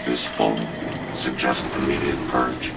this phone suggest immediate purge.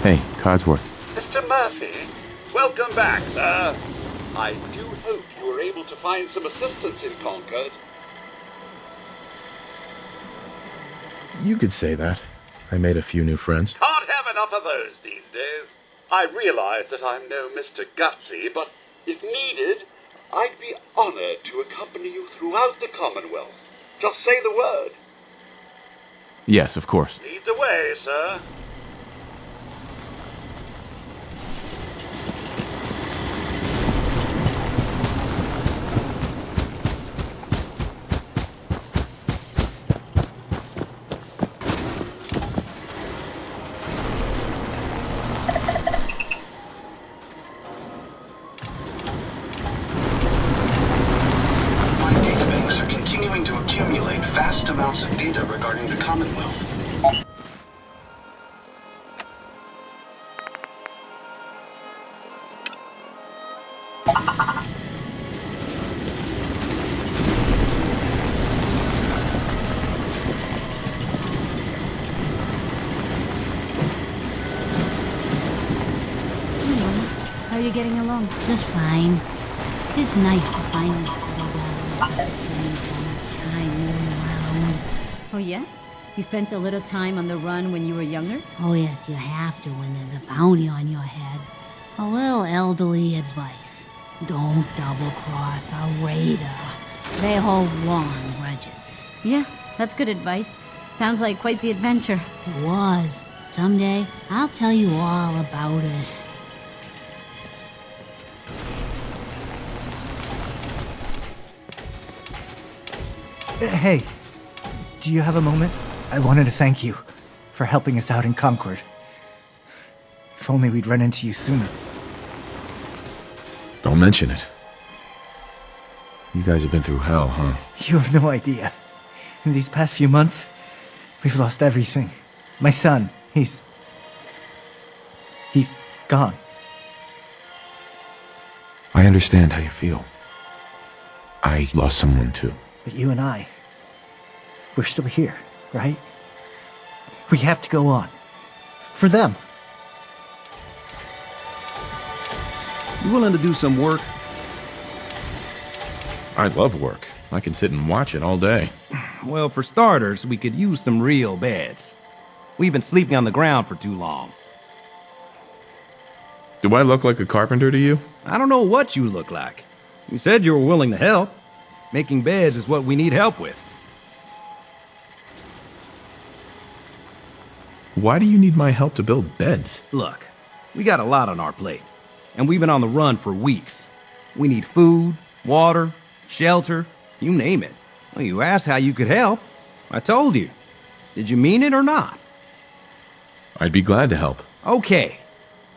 Hey, Codsworth. Mr. Murphy, welcome back, sir. I do hope you were able to find some assistance in Concord. You could say that. I made a few new friends. Can't have enough of those these days. I realize that I'm no Mr. Gutsy, but if needed, I'd be honored to accompany you throughout the Commonwealth. Just say the word. Yes, of course. Lead the way, sir. Vast amounts of data regarding the Commonwealth. How are you getting along? Just fine. It's nice to finally settle down after spending so much time moving around. Oh yeah? You spent a little time on the run when you were younger? Oh yes, you have to when there's a bounty on your head. A little elderly advice. Don't double-cross a raider. They hold long grudges. Yeah, that's good advice. Sounds like quite the adventure. It was. Someday, I'll tell you all about it. Hey, do you have a moment? I wanted to thank you for helping us out in Concord. If only we'd run into you sooner. Don't mention it. You guys have been through hell, huh? You have no idea. In these past few months, we've lost everything. My son, he's gone. I understand how you feel. I lost someone too. But you and I, we're still here, right? We have to go on. For them. You willing to do some work? I love work. I can sit and watch it all day. Well, for starters, we could use some real beds. We've been sleeping on the ground for too long. Do I look like a carpenter to you? I don't know what you look like. You said you were willing to help. Making beds is what we need help with. Why do you need my help to build beds? Look, we got a lot on our plate, and we've been on the run for weeks. We need food, water, shelter, you name it. Well, you asked how you could help. I told you. Did you mean it or not? I'd be glad to help. Okay,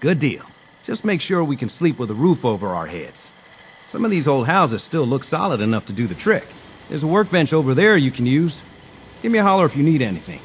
good deal. Just make sure we can sleep with a roof over our heads. Some of these old houses still look solid enough to do the trick. There's a workbench over there you can use. Give me a holler if you need anything.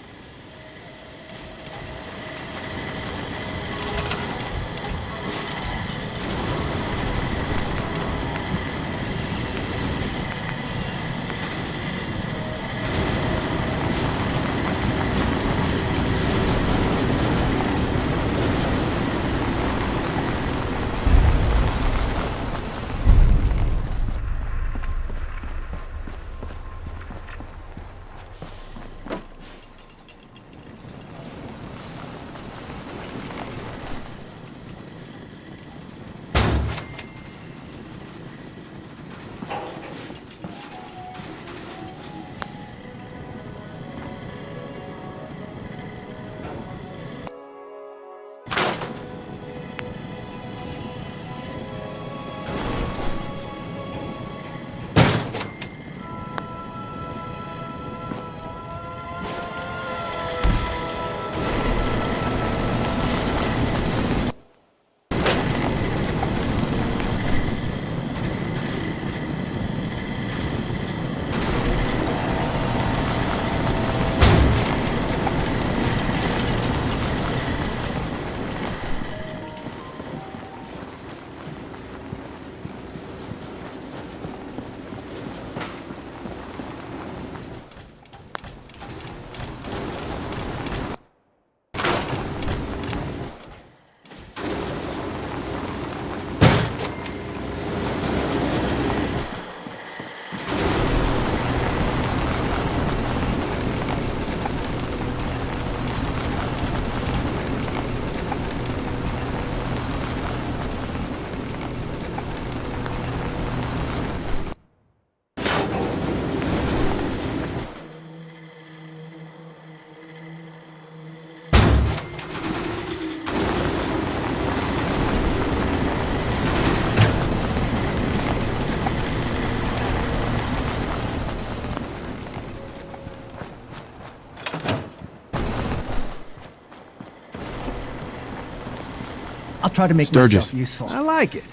try to make Sturgis. myself useful. I like it.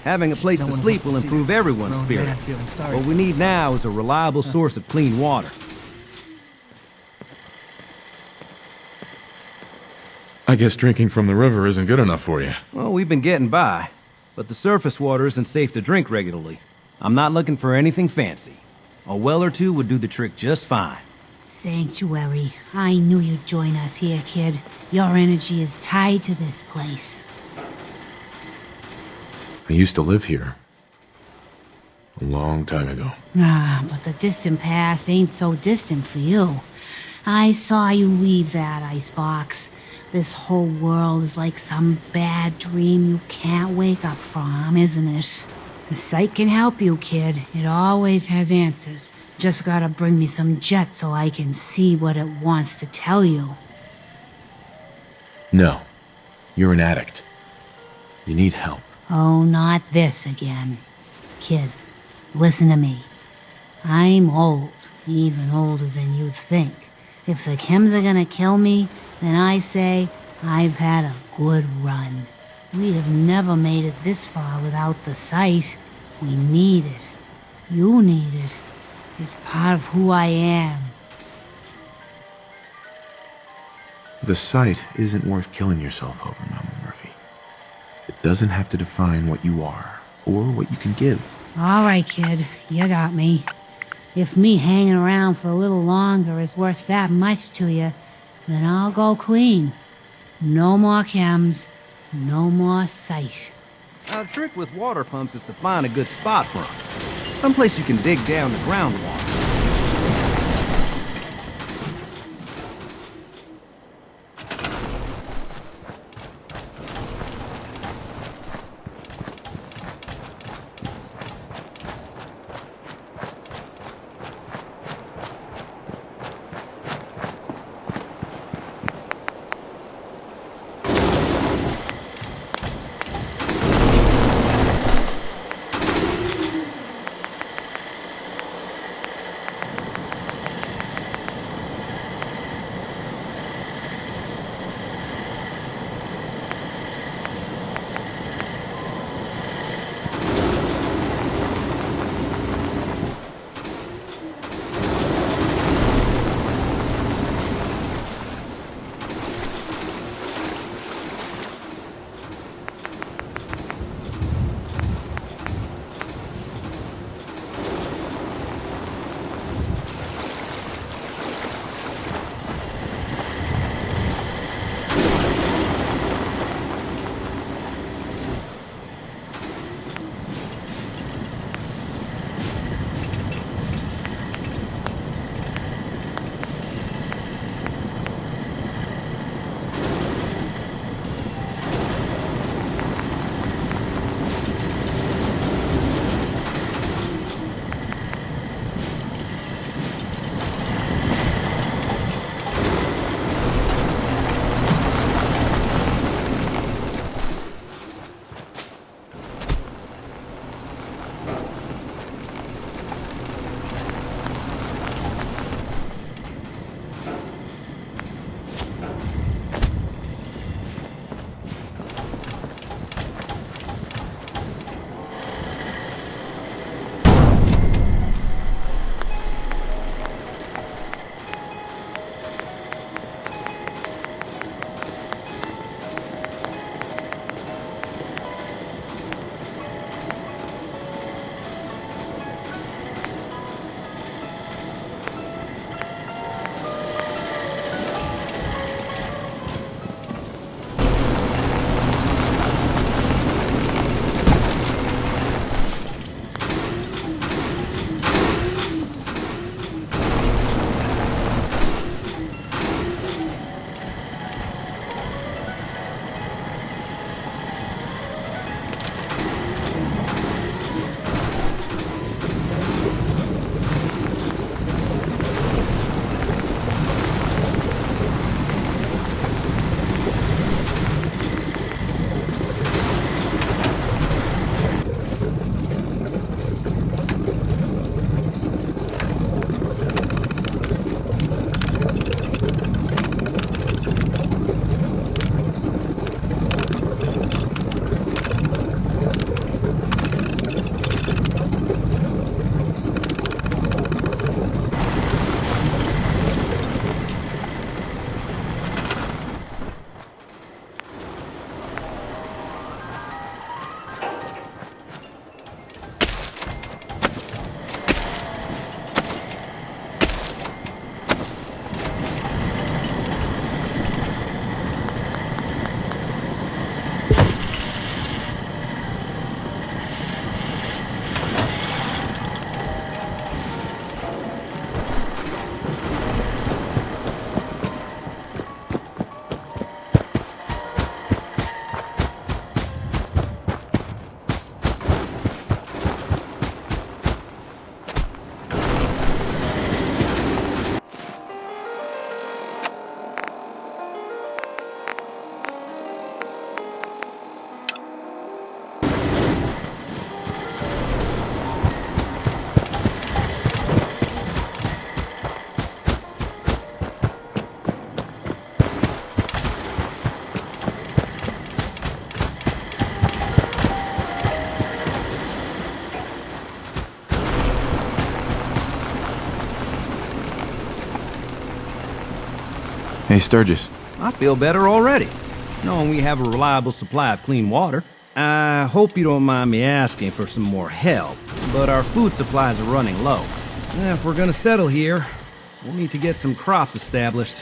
Having a place No to one sleep wants to will see improve a everyone's grown man spirits. feeling sorry What for we need now is a reliable source of clean water. I guess drinking from the river isn't good enough for you. Well, we've been getting by, but the surface water isn't safe to drink regularly. I'm not looking for anything fancy. A well or two would do the trick just fine. Sanctuary. I knew you'd join us here, kid. Your energy is tied to this place. I used to live here. A long time ago. Ah, but the distant past ain't so distant for you. I saw you leave that icebox. This whole world is like some bad dream you can't wake up from, isn't it? The sight can help you, kid. It always has answers. Just gotta bring me some jet so I can see what it wants to tell you. No. You're an addict. You need help. Oh, not this again. Kid, listen to me. I'm old, even older than you'd think. If the chems are gonna kill me, then I say I've had a good run. We'd have never made it this far without the sight. We need it. You need it. It's part of who I am. The sight isn't worth killing yourself over, Mama Murphy. It doesn't have to define what you are, or what you can give. All right, kid, you got me. If me hanging around for a little longer is worth that much to you, then I'll go clean. No more chems, no more sight. Our trick with water pumps is to find a good spot for them. Someplace you can dig down to groundwater. Hey, Sturgis. I feel better already, knowing we have a reliable supply of clean water. I hope you don't mind me asking for some more help, but our food supplies are running low. If we're gonna settle here, we'll need to get some crops established.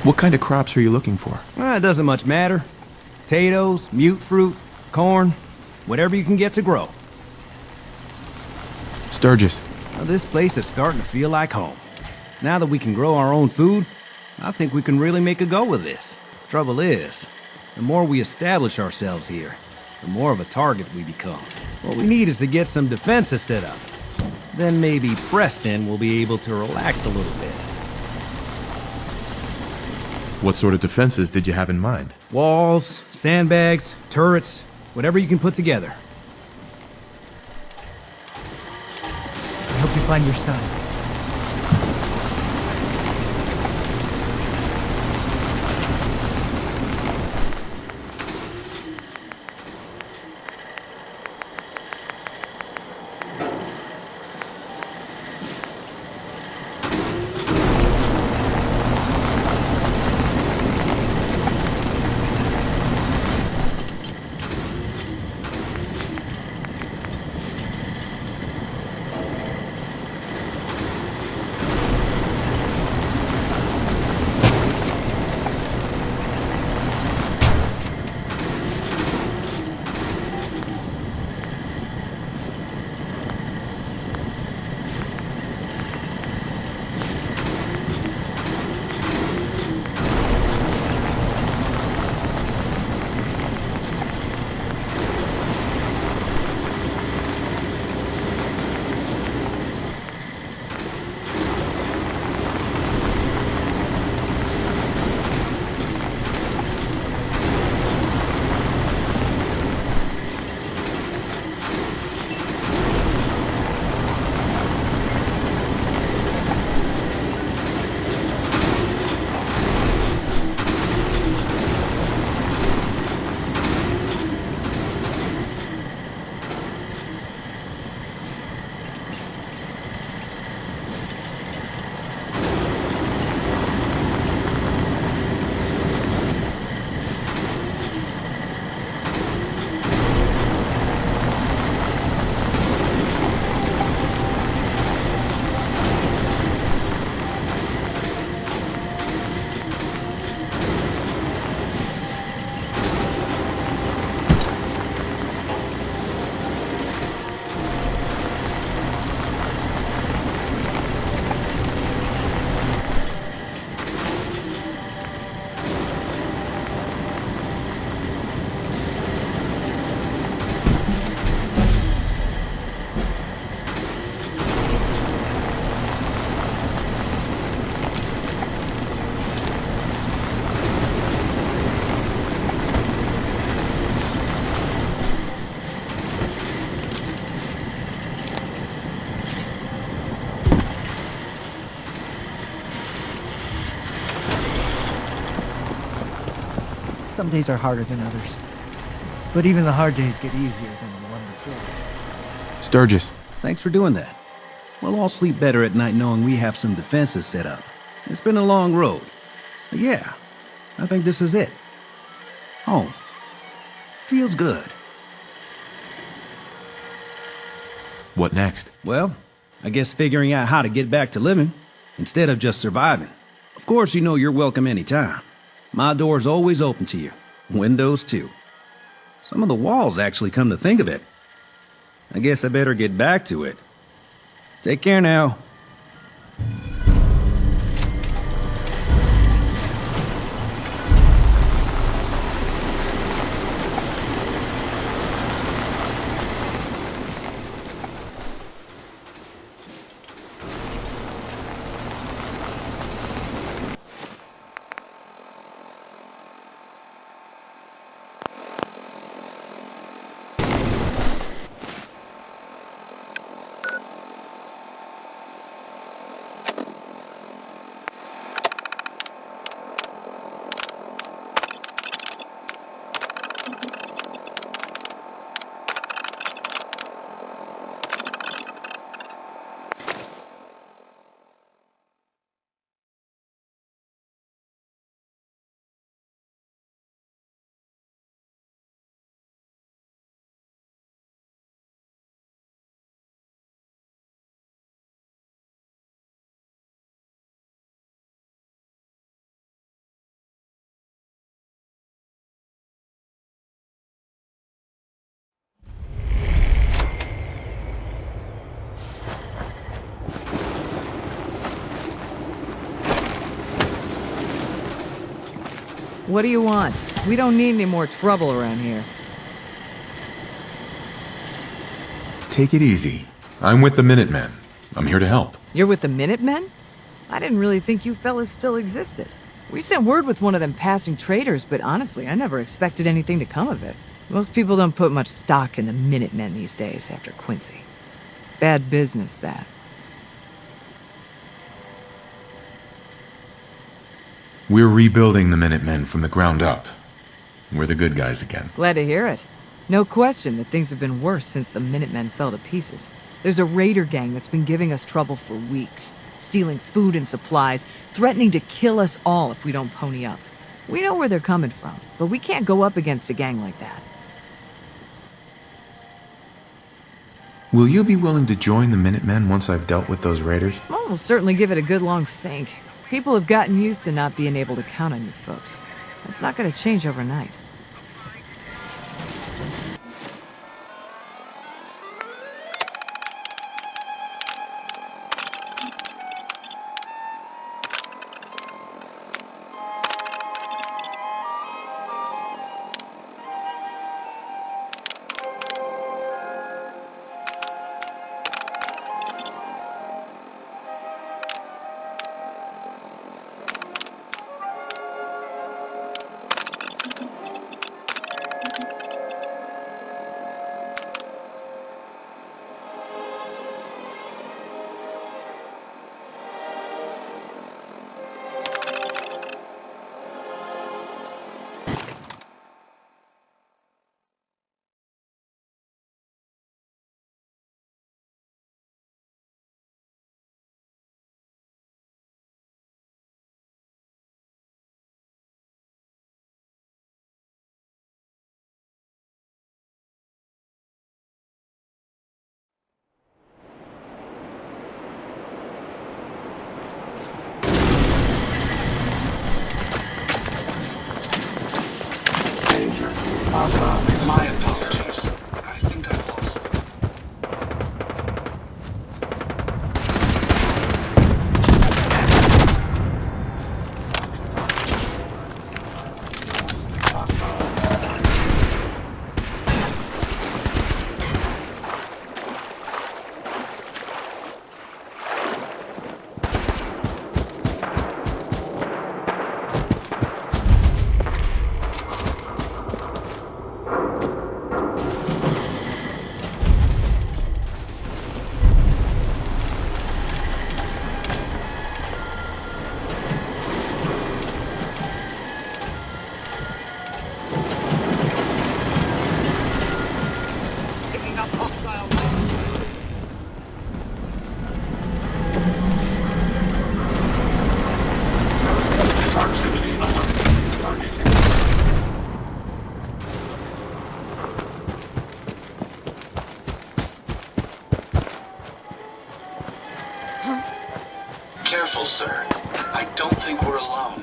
What kind of crops are you looking for? It doesn't much matter. Potatoes, mute fruit, corn, whatever you can get to grow. Sturgis. Now, this place is starting to feel like home. Now that we can grow our own food, I think we can really make a go of this. Trouble is, the more we establish ourselves here, the more of a target we become. What we need is to get some defenses set up. Then maybe Preston will be able to relax a little bit. What sort of defenses did you have in mind? Walls, sandbags, turrets, whatever you can put together. I hope you find your son. Some days are harder than others. But even the hard days get easier than the one before. Sturgis. Thanks for doing that. We'll all sleep better at night knowing we have some defenses set up. It's been a long road. But yeah, I think this is it. Home. Feels good. What next? Well, I guess figuring out how to get back to living, instead of just surviving. Of course, you know you're welcome anytime. My door's always open to you. Windows, too. Some of the walls actually come to think of it. I guess I better get back to it. Take care now. What do you want? We don't need any more trouble around here. Take it easy. I'm with the Minutemen. I'm here to help. You're with the Minutemen? I didn't really think you fellas still existed. We sent word with one of them passing traders, but honestly, I never expected anything to come of it. Most people don't put much stock in the Minutemen these days after Quincy. Bad business, that. We're rebuilding the Minutemen from the ground up. We're the good guys again. Glad to hear it. No question that things have been worse since the Minutemen fell to pieces. There's a raider gang that's been giving us trouble for weeks, stealing food and supplies, threatening to kill us all if we don't pony up. We know where they're coming from, but we can't go up against a gang like that. Will you be willing to join the Minutemen once I've dealt with those raiders? Well, we'll certainly give it a good long think. People have gotten used to not being able to count on you folks. That's not going to change overnight. My apologies. I think I lost them. Proximity alarm. Target. Careful, sir. I don't think we're alone.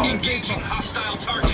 Engaging hostile target.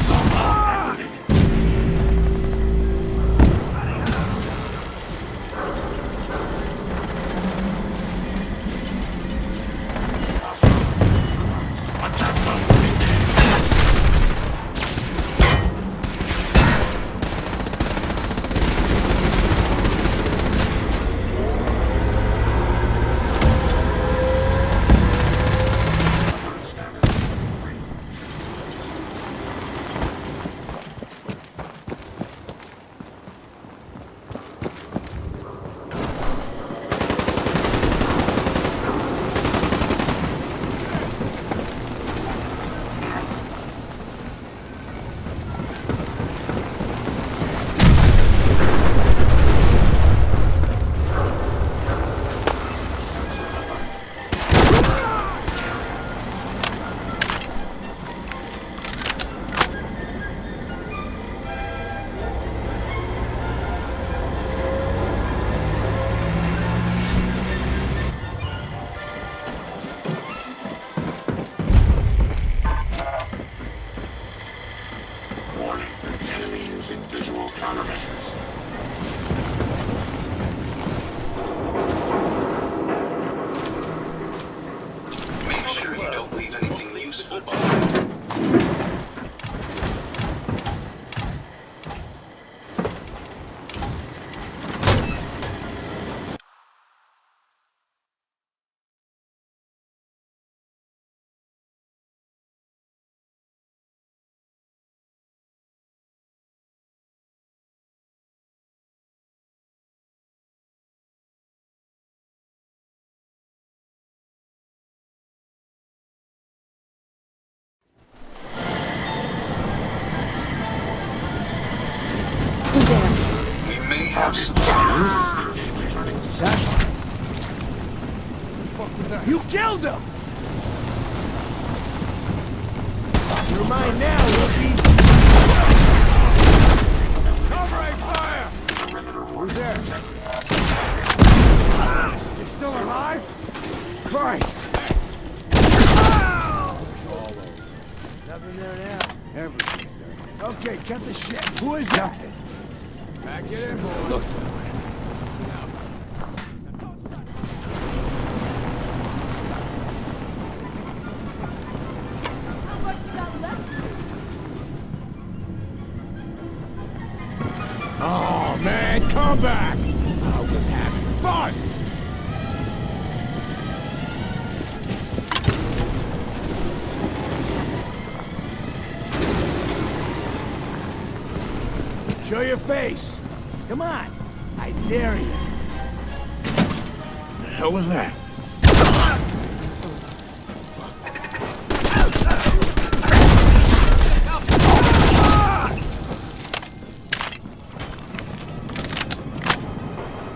You killed him! You're mine now, rookie! Covering fire! Who's there? You still alive? Christ! Nothing there now. Everything's there. Okay, cut the shit. Who is that? Pack it in, boys. Looks oh, man, come back! I was having fun! Show your face! Come on! I dare you! The hell was that?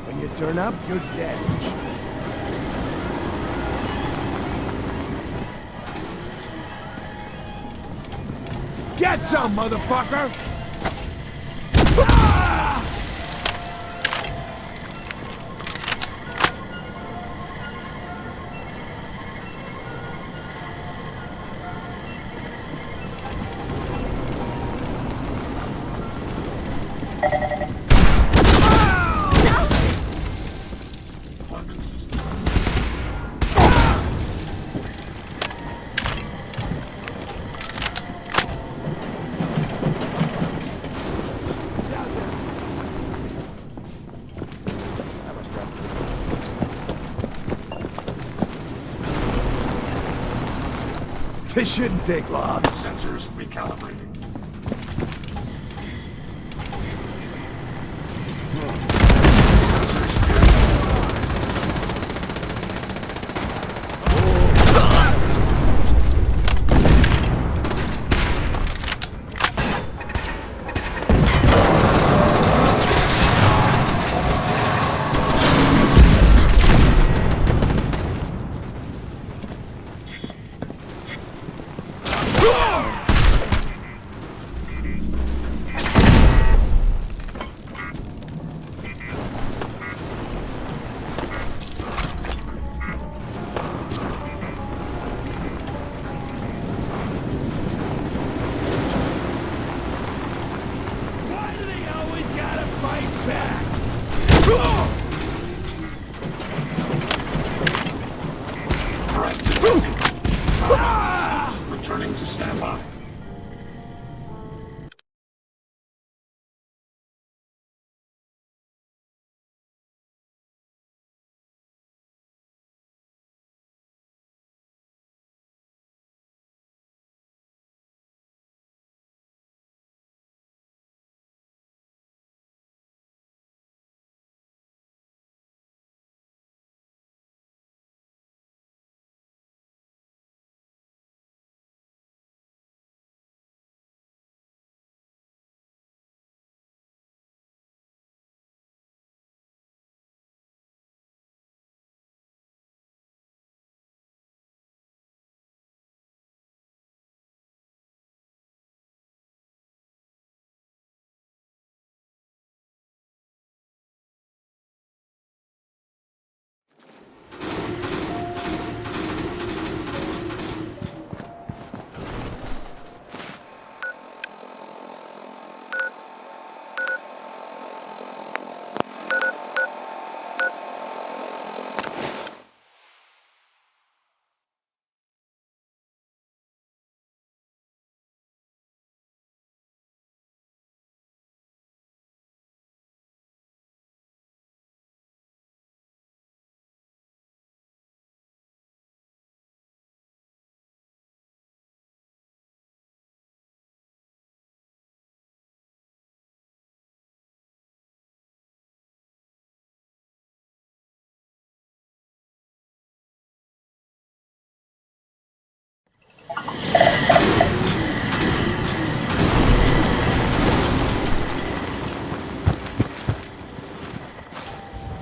When you turn up, you're dead. Get some, motherfucker! This shouldn't take long. Sensors recalibrating. Sensors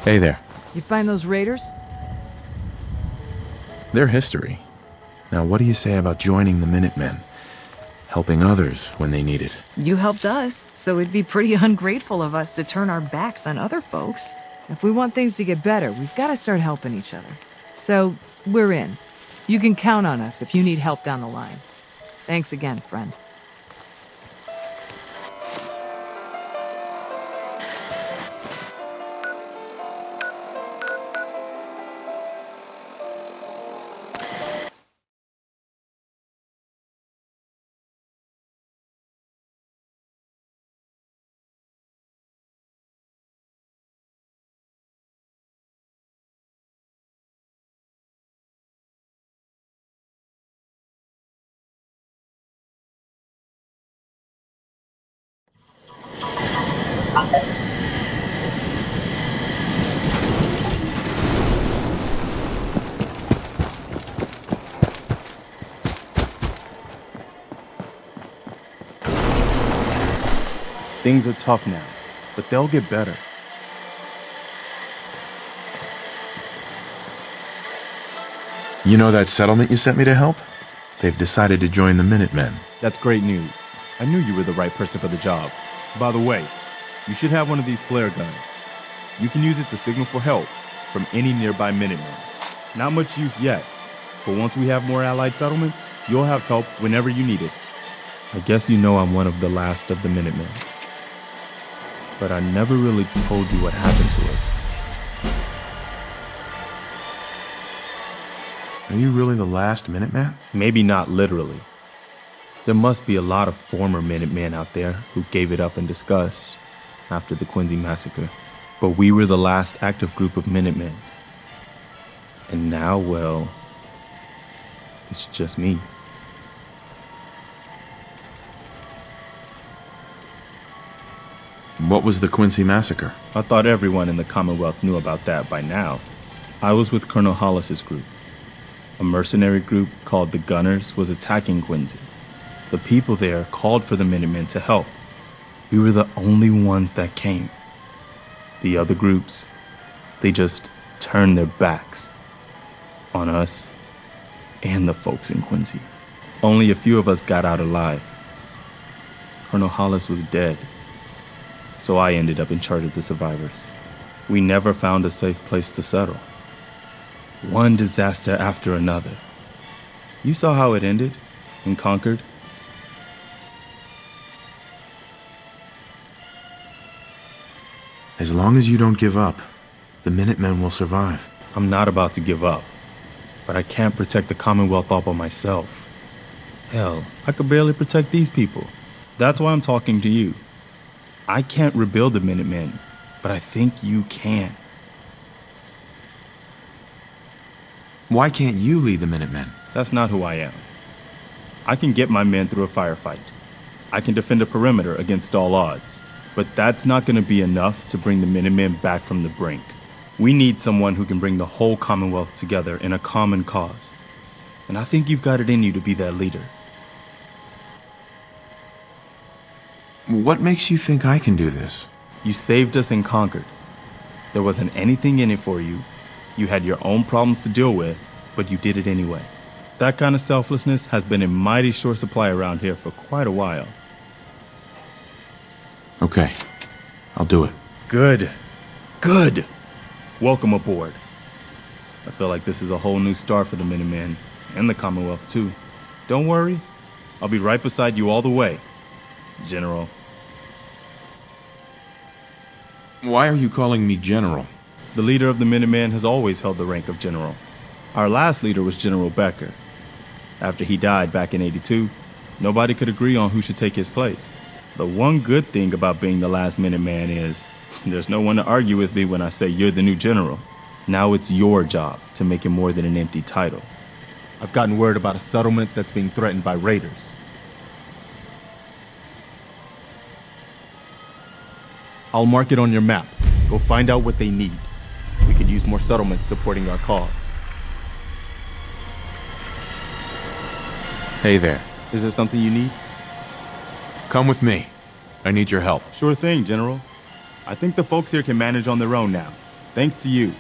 Hey there. You find those raiders? They're history. Now, what do you say about joining the Minutemen? Helping others when they need it. You helped us, so it'd be pretty ungrateful of us to turn our backs on other folks. If we want things to get better, we've got to start helping each other. So, we're in. You can count on us if you need help down the line. Thanks again, friend. Things are tough now, but they'll get better. You know that settlement you sent me to help? They've decided to join the Minutemen. That's great news. I knew you were the right person for the job. By the way, you should have one of these flare guns. You can use it to signal for help from any nearby Minutemen. Not much use yet, but once we have more allied settlements, you'll have help whenever you need it. I guess you know I'm one of the last of the Minutemen. But I never really told you what happened to us. Are you really the last Minuteman? Maybe not literally. There must be a lot of former Minutemen out there who gave it up in disgust after the Quincy massacre. But we were the last active group of Minutemen. And now, well, it's just me. What was the Quincy massacre? I thought everyone in the Commonwealth knew about that by now. I was with Colonel Hollis's group. A mercenary group called the Gunners was attacking Quincy. The people there called for the Minutemen to help. We were the only ones that came. The other groups, they just turned their backs on us and the folks in Quincy. Only a few of us got out alive. Colonel Hollis was dead, so I ended up in charge of the survivors. We never found a safe place to settle. One disaster after another. You saw how it ended in Concord? As long as you don't give up, the Minutemen will survive. I'm not about to give up, but I can't protect the Commonwealth all by myself. Hell, I could barely protect these people. That's why I'm talking to you. I can't rebuild the Minutemen, but I think you can. Why can't you lead the Minutemen? That's not who I am. I can get my men through a firefight. I can defend a perimeter against all odds. But that's not going to be enough to bring the Minutemen back from the brink. We need someone who can bring the whole Commonwealth together in a common cause. And I think you've got it in you to be that leader. What makes you think I can do this? You saved us in Concord. There wasn't anything in it for you. You had your own problems to deal with, but you did it anyway. That kind of selflessness has been in mighty short supply around here for quite a while. Okay, I'll do it. Good. Good. Welcome aboard. I feel like this is a whole new start for the Minutemen, and the Commonwealth too. Don't worry, I'll be right beside you all the way, General. Why are you calling me General? The leader of the Minutemen has always held the rank of General. Our last leader was General Becker. After he died back in '82, nobody could agree on who should take his place. The one good thing about being the last Minuteman is there's no one to argue with me when I say you're the new general. Now it's your job to make it more than an empty title. I've gotten word about a settlement that's being threatened by raiders. I'll mark it on your map. Go find out what they need. We could use more settlements supporting our cause. Hey there. Is there something you need? Come with me. I need your help. Sure thing, General. I think the folks here can manage on their own now. Thanks to you,